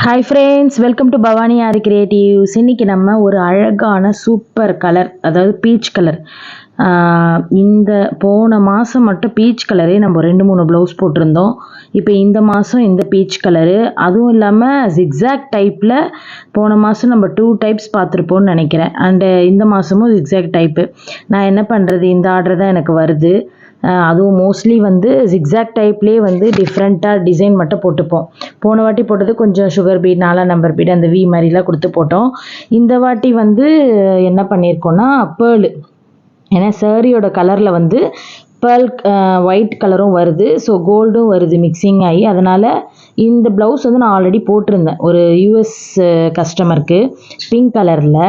Hi friends, welcome to Bhavani aari creatives. இன்றைக்கி நம்ம ஒரு அழகான சூப்பர் கலர், அதாவது பீச் கலர். இந்த போன மாதம் மட்டும் பீச் கலரே நம்ம 2-3 ப்ளவுஸ் போட்டிருந்தோம். இப்போ இந்த மாதம் இந்த பீச் கலரு, அதுவும் இல்லாமல் ஜிக்ஸாக் டைப்பில் போன மாதம் நம்ம 2 டைப்ஸ் பார்த்துருப்போம்னு நினைக்கிறேன். அண்டு இந்த மாதமும் ஜிக்ஸாக் டைப்பு. நான் என்ன பண்ணுறது, இந்த ஆர்டர் தான் எனக்கு வருது. அதுவும் மோஸ்ட்லி ஜிக்ஸாக் டைப்லேயே டிஃப்ரெண்ட்டாக டிசைன் மட்டும் போட்டுப்போம். போன வாட்டி போட்டது கொஞ்சம் சுகர் பீட், 4 நம்பர் பீட், அந்த வி மாதிரிலாம் கொடுத்து போட்டோம். இந்த வாட்டி என்ன பண்ணியிருக்கோன்னா பேர்லு, ஏன்னா சாரியோட கலரில் பேர்ல் ஒயிட் கலரும் வருது, ஸோ கோல்டும் வருது மிக்சிங் ஆகி. அதனால் இந்த ப்ளவுஸ் நான் ஆல்ரெடி போட்டிருந்தேன் ஒரு யூஎஸ் கஸ்டமருக்கு பிங்க் கலரில்.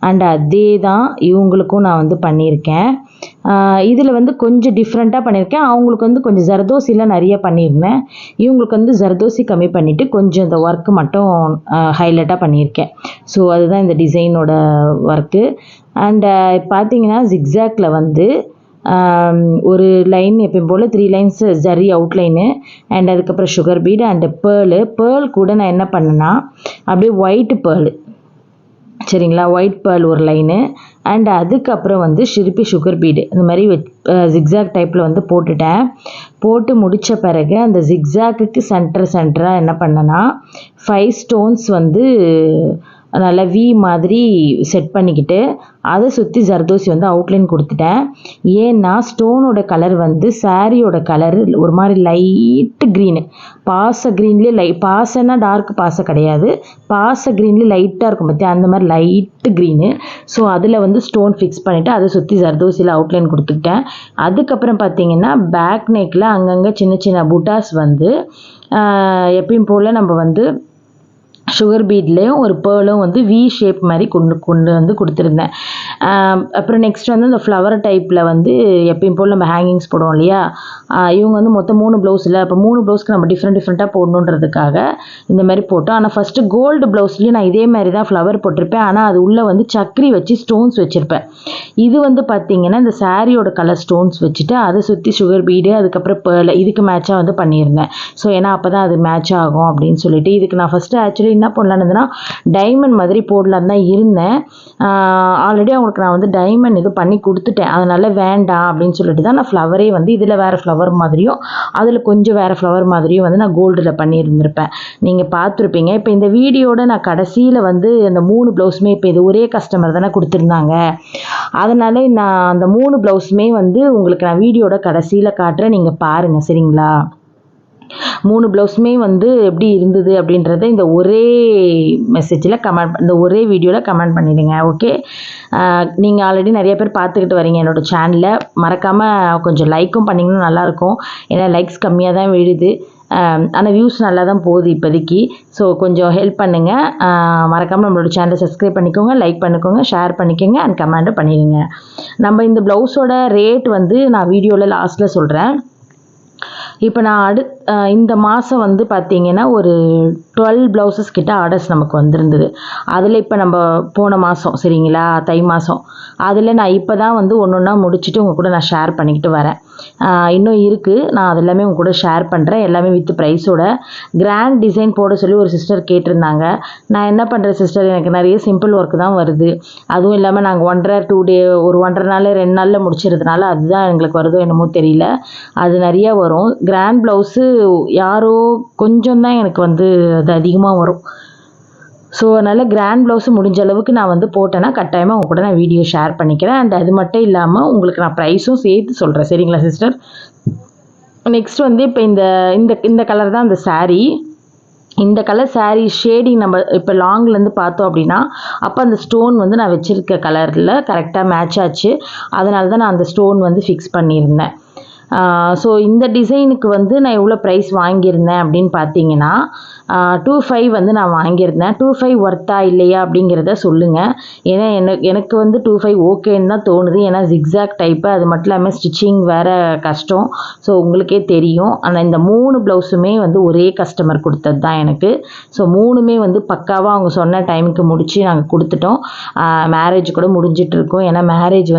அண்ட் அதே தான் இவங்களுக்கும் நான் பண்ணியிருக்கேன். இதில் கொஞ்சம் டிஃப்ரெண்ட்டாக பண்ணியிருக்கேன். அவங்களுக்கு கொஞ்சம் ஜர்தோசியில் நிறைய பண்ணியிருந்தேன். இவங்களுக்கு ஜர்தோசி கம்மி பண்ணிவிட்டு கொஞ்சம் இந்த ஒர்க்கு மட்டும் ஹைலைட்டாக பண்ணியிருக்கேன். ஸோ அதுதான் இந்த டிசைனோட ஒர்க்கு. அண்டு பார்த்தீங்கன்னா ஜிக்ஸாக்டில் ஒரு லைன் எப்பயும் போல் 3 லைன்ஸ் ஜரி அவுட்லைனு, அண்ட் அதுக்கப்புறம் சுகர் பீட் அண்டு பேர்ல் கூட நான் என்ன பண்ணேன்னா அப்படியே ஒயிட் பேர்லு, சரிங்களா, ஒயிட் பேர்ல் ஒரு லைனு, அண்ட் அதுக்கப்புறம் ஷிருப்பி சுகர் பீடு இந்த மாதிரி ஜிக்ஸாக் டைப்பில் போட்டுட்டேன். போட்டு முடித்த பிறகு அந்த ஜிக்ஸாக்குக்கு சென்டராக என்ன பண்ணேன்னா 5 ஸ்டோன்ஸ் நல்லா வி மாதிரி செட் பண்ணிக்கிட்டு அதை சுற்றி ஜர்தோசி அவுட்லைன் கொடுத்துட்டேன். ஏன்னா ஸ்டோனோட கலர் சாரியோட கலர் ஒரு மாதிரி லைட்டு க்ரீனு, பாச க்ரீன்லேயே பாசன்னா டார்க் பாசை கிடையாது, பாச க்ரீன்லேயே லைட்டாக இருக்கும் பற்றி அந்த மாதிரி லைட்டு க்ரீனு. ஸோ அதில் ஸ்டோன் ஃபிக்ஸ் பண்ணிவிட்டு அதை சுற்றி ஜர்தோசியில் அவுட்லைன் கொடுத்துக்கிட்டேன். அதுக்கப்புறம் பார்த்தீங்கன்னா பேக் நெக்கில் அங்கங்கே சின்ன சின்ன புட்டாஸ் எப்பயும் போல் நம்ம சுகர் பீட்லேயும் ஒரு பேர்லும் வி ஷேப் மாதிரி கொண்டு கொடுத்துருந்தேன். அப்புறம் நெக்ஸ்ட் இந்த ஃப்ளவர் டைப்பில் எப்பயும் போல் நம்ம ஹேங்கிங்ஸ் போடுவோம் இல்லையா, இவங்க மொத்தம் 3 ப்ளவுஸ் இல்லை, அப்போ 3 ப்ளவுஸ்க்கு நம்ம டிஃப்ரெண்ட்டாக போடணுன்றதுக்காக இந்த மாதிரி போட்டோம். ஆனால் ஃபஸ்ட்டு கோல்டு ப்ளவுஸ்லேயும் நான் இதே மாதிரி தான் ஃப்ளவர் போட்டிருப்பேன். ஆனால் அது உள்ளே சக்கரி வச்சு ஸ்டோன்ஸ் வச்சுருப்பேன். இது பார்த்தீங்கன்னா இந்த சாரியோட கலர் ஸ்டோன்ஸ் வச்சுட்டு அதை சுற்றி சுகர் பீடு, அதுக்கப்புறம் பேர்ல இதுக்கு மேட்சாக பண்ணியிருந்தேன். ஸோ ஏன்னா அப்போ தான் அது மேட்ச் ஆகும் அப்படின்னு சொல்லிட்டு இதுக்கு நான் ஃபஸ்ட்டு ஆக்சுவலி என்ன பண்ணலான்னு டைமண்ட் மாதிரி போடலான்னு தான் இருந்தேன். ஆல்ரெடி அவங்களுக்கு நான் டைமண்ட் இது பண்ணி கொடுத்துட்டேன், அதனால வேண்டாம் அப்படின்னு சொல்லிட்டு தான் நான் ஃப்ளவரே இதில் வேறு ஃப்ளவர் மாதிரியும் அதில் கொஞ்சம் வேறு ஃப்ளவர் மாதிரியும் நான் கோல்டில் பண்ணியிருந்திருப்பேன். நீங்கள் பார்த்துருப்பீங்க. இப்போ இந்த வீடியோட நான் கடைசியில் அந்த 3 ப்ளவுஸுமே, இப்போ இது ஒரே கஸ்டமர் தானே கொடுத்துருந்தாங்க, அதனால நான் அந்த 3 ப்ளவுஸுமே உங்களுக்கு நான் வீடியோட கடைசியில் காட்டுறேன், நீங்கள் பாருங்கள், சரிங்களா. 3 ப்ளவுஸுமே எப்படி இருந்தது அப்படின்றத இந்த ஒரே மெசேஜில் இந்த ஒரே வீடியோவில் கமெண்ட் பண்ணிடுங்க. ஓகே, நீங்கள் ஆல்ரெடி நிறைய பேர் பார்த்துக்கிட்டு வரீங்க என்னோடய சேனலில். மறக்காமல் கொஞ்சம் லைக்கும் பண்ணிங்கன்னா நல்லாயிருக்கும். ஏன்னா லைக்ஸ் கம்மியாக தான் விழுது, ஆனால் வியூஸ் நல்லா தான் போகுது இப்போதைக்கு. ஸோ கொஞ்சம் ஹெல்ப் பண்ணுங்கள். மறக்காமல் நம்மளோட சேனலை சப்ஸ்கிரைப் பண்ணிக்கோங்க, லைக் பண்ணிக்கோங்க, ஷேர் பண்ணிக்கோங்க, அண்ட் கமெண்ட்டும் பண்ணிடுங்க. நம்ம இந்த ப்ளவுஸோட ரேட் நான் வீடியோவில் லாஸ்ட்டில் சொல்கிறேன். இப்போ நான் இந்த மாதம் பார்த்தீங்கன்னா ஒரு 12 ப்ளவுசஸ் கிட்ட ஆர்டர்ஸ் நமக்கு வந்திருந்தது. அதில் இப்போ நம்ம போன மாதம், சரிங்களா, தை மாதம், அதில் நான் இப்போ தான் ஒன்று ஒன்றா முடிச்சுட்டு உங்கள் கூட நான் ஷேர் பண்ணிக்கிட்டு வரேன். இன்னும் இருக்குது, நான் அதெல்லாமே உங்கள் கூட ஷேர் பண்ணுறேன், எல்லாமே வித் ப்ரைஸோட. கிராண்ட் டிசைன் போட சொல்லி ஒரு சிஸ்டர் கேட்டிருந்தாங்க. நான் என்ன பண்ணுறேன் சிஸ்டர், எனக்கு நிறைய சிம்பிள் ஒர்க்கு தான் வருது. அதுவும் இல்லாமல் நாங்கள் 1.5 டே ஒரு 1.5 நாள் 2 நாளில் முடிச்சிருந்தனால அதுதான் எங்களுக்கு வருதோ என்னமோ தெரியல, அது நிறையா வரும். கிராண்ட் ப்ளவுஸு யாரோ கொஞ்சம் தான் எனக்கு அது அதிகமாக வரும். ஸோ அதனால் கிராண்ட் ப்ளவுஸு முடிஞ்ச அளவுக்கு நான் போட்டேன்னா கட்டாயமாக உங்க கூட நான் வீடியோ ஷேர் பண்ணிக்கிறேன். அண்ட் அது மட்டும் இல்லாமல் உங்களுக்கு நான் ப்ரைஸும் சேர்த்து சொல்கிறேன், சரிங்களா சிஸ்டர். நெக்ஸ்ட் இப்போ இந்த கலர் தான் இந்த சாரீ. இந்த கலர் சாரீ ஷேடிங் நம்ம இப்போ லாங்லேருந்து பார்த்தோம் அப்படின்னா அப்போ அந்த ஸ்டோன் நான் வச்சுருக்க கலரில் கரெக்டாக மேட்ச் ஆச்சு. அதனால தான் நான் அந்த ஸ்டோன் ஃபிக்ஸ் பண்ணியிருந்தேன். ஸோ இந்த டிசைனுக்கு நான் எவ்வளோ ப்ரைஸ் வாங்கியிருந்தேன் அப்படின்னு பார்த்தீங்கன்னா 2.5 நான் வாங்கியிருந்தேன். 2.5 ஒர்த்தா இல்லையா அப்படிங்கிறத சொல்லுங்கள். ஏன்னா எனக்கு 2.5 ஓகேன்னு தான் தோணுது. ஏன்னா ஜிக்ஸாக் டைப்பு, அது மட்டும் இல்லாமல் ஸ்டிச்சிங் வேறு கஷ்டம். ஸோ உங்களுக்கே தெரியும். ஆனால் இந்த 3 ப்ளவுஸுமே ஒரே கஸ்டமர் கொடுத்தது தான் எனக்கு. ஸோ 3மே பக்காவாக அவங்க சொன்ன டைமுக்கு முடித்து நாங்கள் கொடுத்துட்டோம். மேரேஜ் கூட முடிஞ்சிட்ருக்கோம். ஏன்னா மேரேஜ்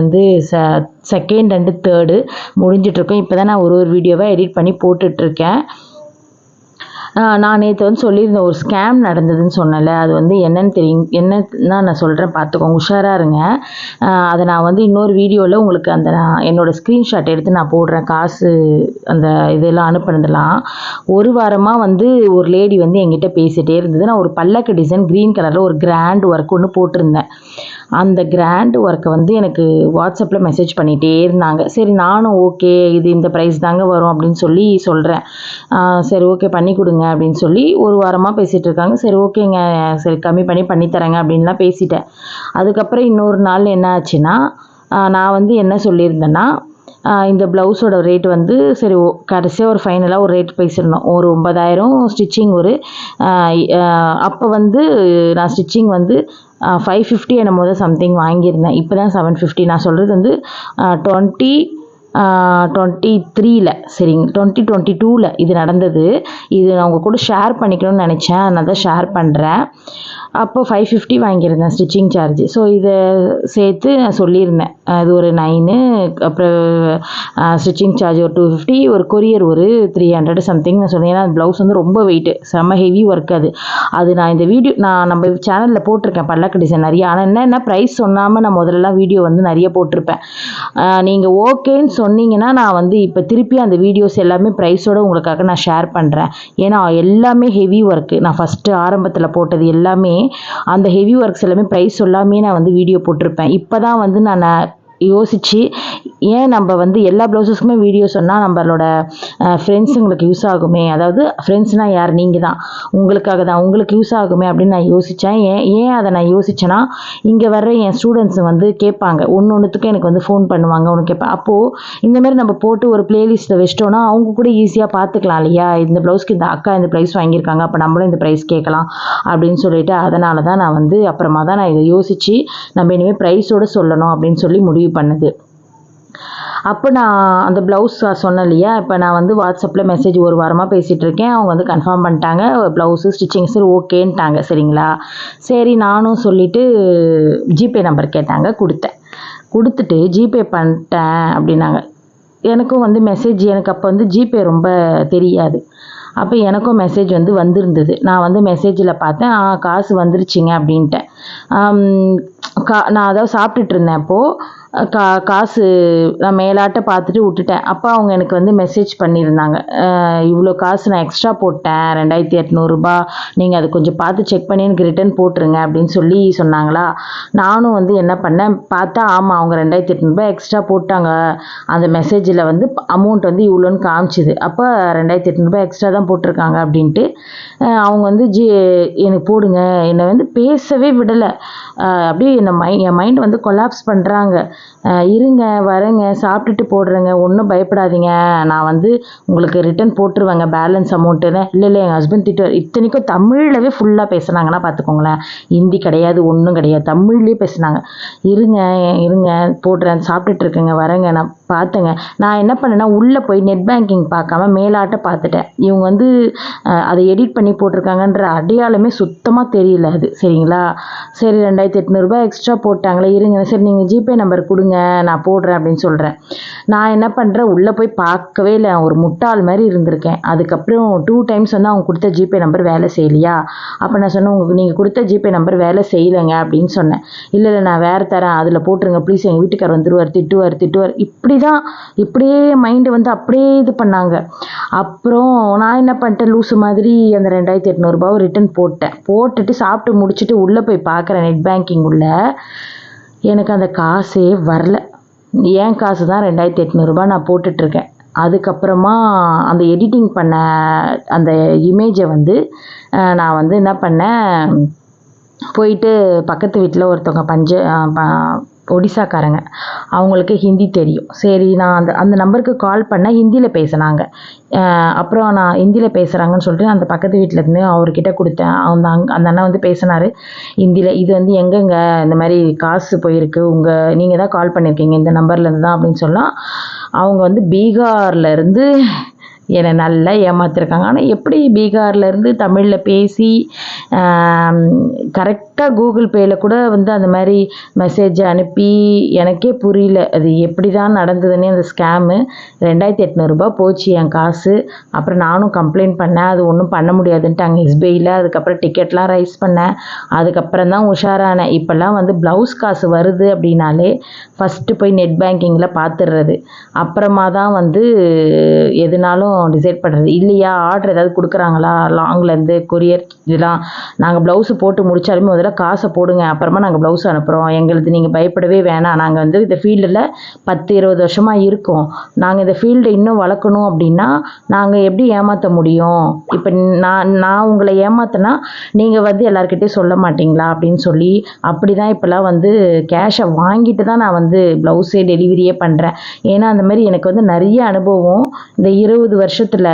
செகண்ட் அண்டு தேர்டு முடிஞ்சிட்ருக்கோம். இப்போ தான் நான் ஒரு வீடியோவாக எடிட் பண்ணி போட்டுட்ருக்கேன். நான் நேற்று வந்து சொல்லியிருந்தேன் ஒரு ஸ்கேம் நடந்ததுன்னு சொன்னேன்ல, அது வந்து என்னன்னு என்னன்னா நான் சொல்கிறேன் பார்த்துக்கோங்க, உஷாராக இருங்க. அதை நான் வந்து இன்னொரு வீடியோவில் உங்களுக்கு அந்த என்னோடய ஸ்க்ரீன்ஷாட் எடுத்து நான் போடுறேன், காசு அந்த இதெல்லாம் அனுப்புனதெல்லாம். ஒரு வாரமாக வந்து ஒரு லேடி வந்து என்கிட்ட பேசிகிட்டே இருந்தது. நான் ஒரு பல்லக்கு டிசைன் க்ரீன் கலரில் ஒரு கிராண்ட் ஒர்க் ஒன்று போட்டிருந்தேன். அந்த கிராண்ட் ஒர்க்கை வந்து எனக்கு வாட்ஸ்அப்பில் மெசேஜ் பண்ணிகிட்டே இருந்தாங்க. சரி நானும் ஓகே இது இந்த ப்ரைஸ் தாங்க வரும் அப்படின்னு சொல்லி சொல்கிறேன். சரி ஓகே பண்ணி கொடுங்க அப்படின்னு சொல்லி ஒரு வாரமாக பேசிகிட்டு இருக்காங்க. சரி ஓகேங்க, சரி கம்மி பண்ணி பண்ணித்தரேங்க அப்படின்லாம் பேசிட்டேன். அதுக்கப்புறம் இன்னொரு நாள் என்ன ஆச்சுன்னா, நான் வந்து என்ன சொல்லியிருந்தேன்னா, இந்த ப்ளவுஸோட ரேட் வந்து சரி கடைசியாக ஒரு ஃபைனலாக ஒரு ரேட் பேசியிருந்தோம். ஒரு 9,000 ஸ்டிச்சிங் ஒரு அப்போ வந்து நான் ஸ்டிச்சிங் வந்து 550 என்னும் போது சம்திங் வாங்கியிருந்தேன். இப்போ தான் 750. நான் சொல்கிறது வந்து 2023ல் சரிங்க, 2022ல் இது நடந்தது. இது நான் உங்கள் கூட ஷேர் பண்ணிக்கணும்னு நினச்சேன், அதனால தான் ஷேர் பண்ணுறேன். அப்போ 550 வாங்கியிருந்தேன் ஸ்டிச்சிங் சார்ஜ். ஸோ இதை சேர்த்து நான் சொல்லியிருந்தேன், அது ஒரு 9, அப்புறம் ஸ்டிச்சிங் சார்ஜ் ஒரு 250, ஒரு கொரியர் ஒரு 300 சம்திங் நான் சொன்னேன். ஏன்னா ப்ளவுஸ் வந்து ரொம்ப வெயிட்டு, செம்ம ஹெவி ஒர்க் அது. நான் இந்த வீடியோ நம்ம சேனலில் போட்டிருக்கேன் பல்லக்கு டிசைன் நிறைய. ஆனால் என்ன ப்ரைஸ் சொன்னாமல் நான் முதல்லலாம் வீடியோ வந்து நிறைய போட்டிருப்பேன். நீங்கள் ஓகேன்னு சொன்னீங்கன்னா நான் வந்து இப்போ திருப்பி அந்த வீடியோஸ் எல்லாமே ப்ரைஸோடு உங்களுக்காக நான் ஷேர் பண்ணுறேன். ஏன்னா எல்லாமே ஹெவி ஒர்க்கு. நான் ஃபஸ்ட்டு ஆரம்பத்தில் போட்டது எல்லாமே அந்த ஹெவி ஒர்க்ஸ் எல்லாமே ப்ரைஸ் சொல்லாமே நான் வந்து வீடியோ போட்டிருப்பேன். இப்போ தான் வந்து நான் யோசித்து ஏன் நம்ம வந்து எல்லா ப்ளவுஸஸ்க்குமே வீடியோ சொன்னால் நம்மளோட ஃப்ரெண்ட்ஸுங்களுக்கு யூஸ் ஆகுமே, அதாவது ஃப்ரெண்ட்ஸ்னால் யார், நீங்கள் தான், உங்களுக்காக தான், உங்களுக்கு யூஸ் ஆகுமே அப்படின்னு நான் யோசித்தேன். ஏன் அதை நான் யோசித்தேன்னா, இங்கே வர்ற என் ஸ்டூடெண்ட்ஸ் வந்து கேட்பாங்க, ஒன்றுத்துக்கும் எனக்கு வந்து ஃபோன் பண்ணுவாங்க, ஒன்று கேட்பேன். அப்போது இந்தமாதிரி நம்ம போட்டு ஒரு ப்ளேலிஸ்ட்டில் வச்சிட்டோன்னா அவங்க கூட ஈஸியாக பார்த்துக்கலாம் இல்லையா, இந்த ப்ளவுஸ்க்கு இந்த அக்கா இந்த ப்ரைஸ் வாங்கியிருக்காங்க, அப்போ நம்மளும் இந்த ப்ரைஸ் கேட்கலாம் அப்படின்னு சொல்லிட்டு, அதனால தான் நான் வந்து அப்புறமா தான் நான் இதை யோசித்து நம்ம இனிமேல் ப்ரைஸோடு சொல்லணும் அப்படின்னு சொல்லி முடிவு பண்ணது. அப்போ நான் அந்த ப்ளவுஸ் சொன்னேன் இல்லையா, இப்போ நான் வந்து வாட்ஸ்அப்பில் மெசேஜ் ஒரு வாரமாக பேசிகிட்டு இருக்கேன். அவங்க வந்து கன்ஃபார்ம் பண்ணிட்டாங்க, ப்ளவுஸு ஸ்டிச்சிங் சரி ஓகேன்ட்டாங்க. சரிங்களா, சரி நானும் சொல்லிவிட்டு ஜிபே நம்பர் கேட்டாங்க, கொடுத்துட்டு ஜிபே பண்ணிட்டேன் அப்படின்னாங்க. எனக்கும் வந்து மெசேஜ், எனக்கு அப்போ வந்து ஜிபே ரொம்ப தெரியாது. அப்போ எனக்கும் மெசேஜ் வந்து வந்திருந்தது. நான் வந்து மெசேஜில் பார்த்தேன், காசு வந்துருச்சுங்க அப்படின்ட்டேன். நான் அதாவது சாப்பிட்டுட்டு இருந்தேன் அப்போது. காசு நான் மேலாட்ட பார்த்துட்டு விட்டுட்டேன். அப்போ அவங்க எனக்கு வந்து மெசேஜ் பண்ணியிருந்தாங்க, இவ்வளோ காசு நான் எக்ஸ்ட்ரா போட்டேன், 2,800 ரூபாய், நீங்கள் அதை கொஞ்சம் பார்த்து செக் பண்ணி எனக்கு ரிட்டன் போட்டுருங்க அப்படின்னு சொல்லி சொன்னாங்களா. நானும் வந்து என்ன பண்ணேன், பார்த்தா ஆமாம் அவங்க 2,800 ரூபாய் எக்ஸ்ட்ரா போட்டாங்க. அந்த மெசேஜில் வந்து அமௌண்ட் வந்து இவ்வளோன்னு காமிச்சிது. அப்போ 2,800 ரூபாய் எக்ஸ்ட்ரா தான் போட்டிருக்காங்க அப்படின்ட்டு அவங்க வந்து எனக்கு போடுங்க, என்னை வந்து பேசவே விடலை. அப்படியே என் மைண்ட் வந்து கொலாப்ஸ் பண்ணுறாங்க. இருங்க வரேங்க, சாப்பிட்டுட்டு போடுறேங்க, ஒன்றும் பயப்படாதீங்க, நான் வந்து உங்களுக்கு ரிட்டன் போட்டுருவேங்க பேலன்ஸ் அமௌண்ட்டுன்னு. இல்லை எங்கள் ஹஸ்பண்ட் திட்டுவார். இத்தனைக்கும் தமிழ்லவே ஃபுல்லாக பேசுனாங்கன்னா பார்த்துக்கோங்களேன், ஹிந்தி கிடையாது ஒன்றும் கிடையாது, தமிழ்லேயே பேசுனாங்க. இருங்க போடுறேன், சாப்பிட்டுட்டு இருக்கேங்க, வரேங்க, நான் பார்த்தேங்க. நான் என்ன பண்ணேன்னா உள்ளே போய் நெட் பேங்கிங் பார்க்காம மேலாட்ட பார்த்துட்டேன். இவங்க வந்து அதை எடிட் பண்ணி போட்டிருக்காங்கன்ற அடையாளமே சுத்தமாக தெரியல அது. சரிங்களா, சரி 2,800 ரூபாய் எக்ஸ்ட்ரா போட்டாங்களே, இருங்க சரி நீங்கள் ஜிபே நம்பர் கொடுங்க நான் போடுறேன் அப்படின்னு சொல்கிறேன். நான் என்ன பண்ணுறேன், உள்ளே போய் பார்க்கவே இல்லை, ஒரு முட்டாள் மாதிரி இருந்திருக்கேன். அதுக்கப்புறம் 2 டைம்ஸ் வந்து அவங்க கொடுத்த ஜிபே நம்பர் வேலை செய்யலையா. அப்போ நான் சொன்னேன், உங்களுக்கு நீங்கள் கொடுத்த ஜிபே நம்பர் வேலை செய்யலைங்க அப்படின்னு சொன்னேன். இல்லை நான் வேறு தரேன், அதில் போட்டுருங்க ப்ளீஸ், எங்கள் வீட்டுக்கார் வந்துடுவார், திட்டுவார். இப்படியே மைண்டு வந்து அப்படியே இது பண்ணாங்க. அப்புறம் நான் என்ன பண்ணிட்டேன், லூசு மாதிரி அந்த 2,800 ரூபாவை ரிட்டன் போட்டுட்டு சாப்பிட்டு முடிச்சுட்டு உள்ளே போய் பார்க்குறேன் நெட் பேங்கிங் உள்ள. எனக்கு அந்த காசே வரல. ஏன் காசு தான் 2,800 ரூபாய் நான் போட்டுட்ருக்கேன். அதுக்கப்புறமா அந்த எடிட்டிங் பண்ண அந்த இமேஜை வந்து நான் வந்து என்ன பண்ணேன், போயிட்டு பக்கத்து வீட்டில் ஒருத்தவங்க ஒடிசாக்காரங்க, அவங்களுக்கு ஹிந்தி தெரியும். சரி நான் அந்த நம்பருக்கு கால் பண்ணேன், ஹிந்தியில் பேசினாங்க. அப்புறம் நான் ஹிந்தியில் பேசுகிறாங்கன்னு சொல்லிட்டு அந்த பக்கத்து வீட்டில் இருந்து அவர்கிட்ட கொடுத்தேன். அந்த அண்ணா வந்து பேசினார் ஹிந்தியில். இது வந்து எங்கெங்க இந்த மாதிரி காசு போயிருக்கு, நீங்கள் தான் கால் பண்ணியிருக்கீங்க இந்த நம்பர்லேருந்து தான் அப்படின்னு சொன்னால், அவங்க வந்து பீகார்லேருந்து என்னை நல்லா ஏமாத்திருக்காங்க. ஆனால் எப்படி பீகார்லேருந்து தமிழில் பேசி கரெக்டாக கூகுள் பேயில் கூட வந்து அந்த மாதிரி மெசேஜ் அனுப்பி எனக்கே புரியல அது எப்படி தான் நடந்ததுன்னே. அந்த ஸ்கேமு 2800 போச்சு என் காசு. அப்புறம் நானும் கம்ப்ளைண்ட் பண்ணேன். அது ஒன்றும் பண்ண முடியாதுன்ட்டாங்க எஸ்பிஐயில். அதுக்கப்புறம் டிக்கெட்லாம் ரைஸ் பண்ணேன். அதுக்கப்புறம் தான் உஷாரானேன். இப்போல்லாம் வந்து ப்ளவுஸ் காசு வருது அப்படின்னாலே ஃபஸ்ட்டு போய் நெட் பேங்கிங்கில் பார்த்துடுறது. அப்புறமா தான் வந்து எதுனாலும் டிசைட் பண்ணுறது. இல்லையா ஆர்டர் ஏதாவது கொடுக்குறாங்களா லாங்லேருந்து கொரியர் இதெல்லாம், நாங்கள் ப்ளவுஸு போட்டு முடித்தாலுமே முதல்ல காசை போடுங்க, அப்புறமா நாங்கள் ப்ளவுஸ் அனுப்புகிறோம், எங்களுக்கு நீங்கள் பயப்படவே வேணாம், நாங்கள் வந்து இந்த ஃபீல்டில் 10-20 வருஷமாக இருக்கோம், நாங்கள் இந்த ஃபீல்டை இன்னும் வளர்க்கணும் அப்படின்னா நாங்கள் எப்படி ஏமாற்ற முடியும், இப்போ நான் உங்களை ஏமாத்தினா நீங்கள் வந்து எல்லாருக்கிட்டையும் சொல்ல மாட்டிங்களா அப்படின்னு சொல்லி அப்படி தான் இப்போல்லாம் வந்து கேஷை வாங்கிட்டு தான் நான் வந்து ப்ளவுஸே டெலிவரியே பண்ணுறேன். ஏன்னா அந்த மாதிரி எனக்கு வந்து நிறைய அனுபவம் இந்த 20 வருஷத்தில்.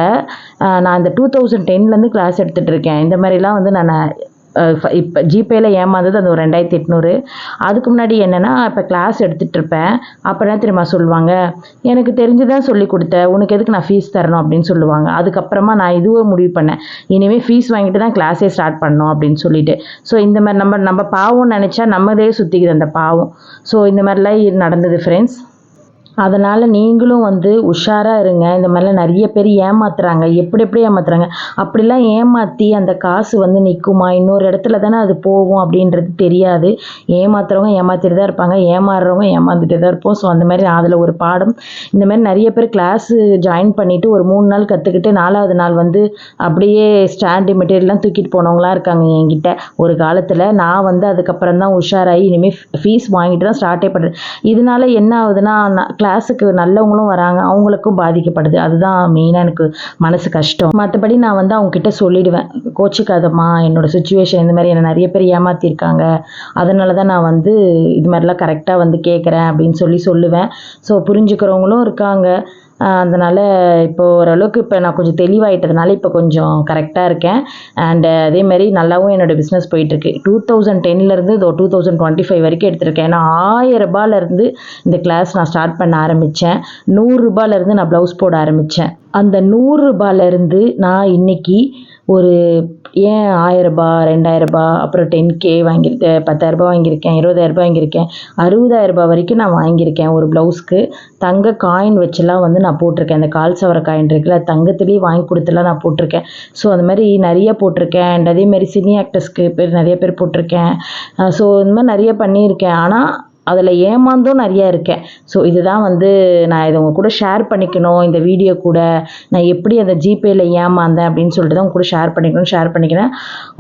நான் இந்த 2010லேருந்து கிளாஸ் எடுத்துகிட்டு இருக்கேன். இந்த மாதிரிலாம் வந்து நான் இப்போ ஜிபேயில் ஏமாந்தது அந்த ஒரு 2800. அதுக்கு முன்னாடி என்னென்னா இப்போ கிளாஸ் எடுத்துகிட்டு இருப்பேன். அப்போ என்ன தெரியுமா சொல்லுவாங்க, எனக்கு தெரிஞ்சுதான் சொல்லி கொடுத்த, உனக்கு எதுக்கு நான் ஃபீஸ் தரணும் அப்படின்னு சொல்லுவாங்க. அதுக்கப்புறமா நான் இதுவும் முடிவு பண்ணேன், இனிமேல் ஃபீஸ் வாங்கிட்டு தான் கிளாஸே ஸ்டார்ட் பண்ணணும் அப்படின்னு சொல்லிட்டு. ஸோ இந்த மாதிரி நம்ம பாவம் நினச்சா நம்மளே சுற்றிக்குது அந்த பாவம். ஸோ இந்த மாதிரிலாம் நடந்தது ஃப்ரெண்ட்ஸ். அதனால் நீங்களும் வந்து உஷாராக இருங்க. இந்த மாதிரிலாம் நிறைய பேர் ஏமாத்துறாங்க. எப்படி ஏமாத்துறாங்க, அப்படிலாம் ஏமாற்றி அந்த காசு வந்து நிற்குமா, இன்னொரு இடத்துல தானே அது போகும் அப்படின்றது தெரியாது. ஏமாத்துறவங்க ஏமாற்றிட்டு தான் இருப்பாங்க, ஏமாறுறவங்க ஏமாந்துட்டு தான் இருப்போம். ஸோ அந்த மாதிரி அதில் ஒரு பாடம். இந்த மாதிரி நிறைய பேர் கிளாஸு ஜாயின் பண்ணிவிட்டு ஒரு 3 நாள் கற்றுக்கிட்டு 4வது நாள் வந்து அப்படியே ஸ்டாண்டு மெட்டீரியல்லாம் தூக்கிட்டு போனவங்களாம் இருக்காங்க என்கிட்ட. ஒரு காலத்தில் நான் வந்து அதுக்கப்புறம் தான் உஷாராகி இனிமேல் ஃபீஸ் வாங்கிட்டு தான் ஸ்டார்ட்டே பண்ணுறேன். இதனால என்ன ஆகுதுன்னா கிளாஸுக்கு நல்லவங்களும் வராங்க, அவங்களுக்கும் பாதிக்கப்படுது. அதுதான் மெயினாக எனக்கு மனசு கஷ்டம். மற்றபடி நான் வந்து அவங்கக்கிட்ட சொல்லிடுவேன், கோச்சிக்காதம்மா, என்னோட சுச்சுவேஷன் இந்த மாதிரி என்னை நிறைய பேர் ஏமாற்றிருக்காங்க, அதனால தான் நான் வந்து இது மாதிரிலாம் கரெக்டாக வந்து கேட்குறேன் அப்படின்னு சொல்லுவேன். ஸோ புரிஞ்சுக்கிறவங்களும் இருக்காங்க. அதனால் இப்போ ஓரளவுக்கு இப்போ நான் கொஞ்சம் தெளிவாயிட்டதுனால இப்போ கொஞ்சம் கரெக்டாக இருக்கேன். அண்டு அதேமாதிரி நல்லாவும் என்னோடய பிஸ்னஸ் போயிட்டுருக்கு. 2010லேருந்து இதோ 2025 வரைக்கும் எடுத்திருக்கேன். ஏன்னா 1000 ரூபாயிலேருந்து இந்த கிளாஸ் நான் ஸ்டார்ட் பண்ண ஆரம்பித்தேன். 100 ரூபாயிலேருந்து நான் ப்ளவுஸ் போட ஆரம்பித்தேன். அந்த 100 ரூபாயிலேருந்து நான் இன்றைக்கி ஒரு 1000 ரூபா, 2000 ரூபா, அப்புறம் 10K வாங்கியிருக்கேன், 10,000 ரூபா வாங்கியிருக்கேன், 20,000 ரூபா வாங்கியிருக்கேன், 60,000 ரூபா வரைக்கும் நான் வாங்கியிருக்கேன் ஒரு ப்ளவுஸ்க்கு. தங்க காயின் வச்சுலாம் வந்து நான் போட்டிருக்கேன். அந்த கால் சவர காயின் இருக்குல்ல, தங்கத்துலேயே வாங்கி கொடுத்துலாம் நான் போட்டிருக்கேன். ஸோ அந்த மாதிரி நிறைய போட்டிருக்கேன். அண்ட் அதேமாதிரி சினி ஆக்டர்ஸ்க்கு நிறைய பேர் போட்டிருக்கேன். ஸோ இந்த மாதிரி நிறைய பண்ணியிருக்கேன். ஆனால் அதில் ஏமாந்தும் நிறையா இருக்கேன். ஸோ இதுதான் வந்து நான் இதை உங்கள் கூட ஷேர் பண்ணிக்கணும். இந்த வீடியோ கூட நான் எப்படி அந்த ஜிபேயில் ஏமாந்தேன் அப்படின்னு சொல்லிட்டு தான் உங்க கூட ஷேர் பண்ணிக்கிறேன்.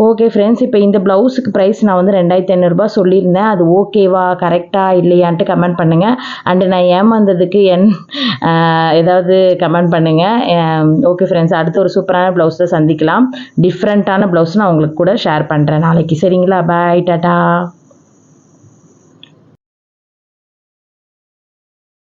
ஓகே ஃப்ரெண்ட்ஸ், இப்போ இந்த ப்ளவுஸுக்கு ப்ரைஸ் நான் வந்து 2500 ரூபா சொல்லியிருந்தேன். அது ஓகேவா, கரெக்டாக இல்லையான்ட்டு கமெண்ட் பண்ணுங்கள். அண்டு நான் ஏமாந்ததுக்கு ஏதாவது கமெண்ட் பண்ணுங்கள். ஓகே ஃப்ரெண்ட்ஸ், அடுத்து ஒரு சூப்பரான ப்ளவுஸில் சந்திக்கலாம். டிஃப்ரெண்ட்டான ப்ளவுஸ் நான் உங்களுக்கு கூட ஷேர் பண்ணுறேன் நாளைக்கு. சரிங்களா? பாய், டாட்டா.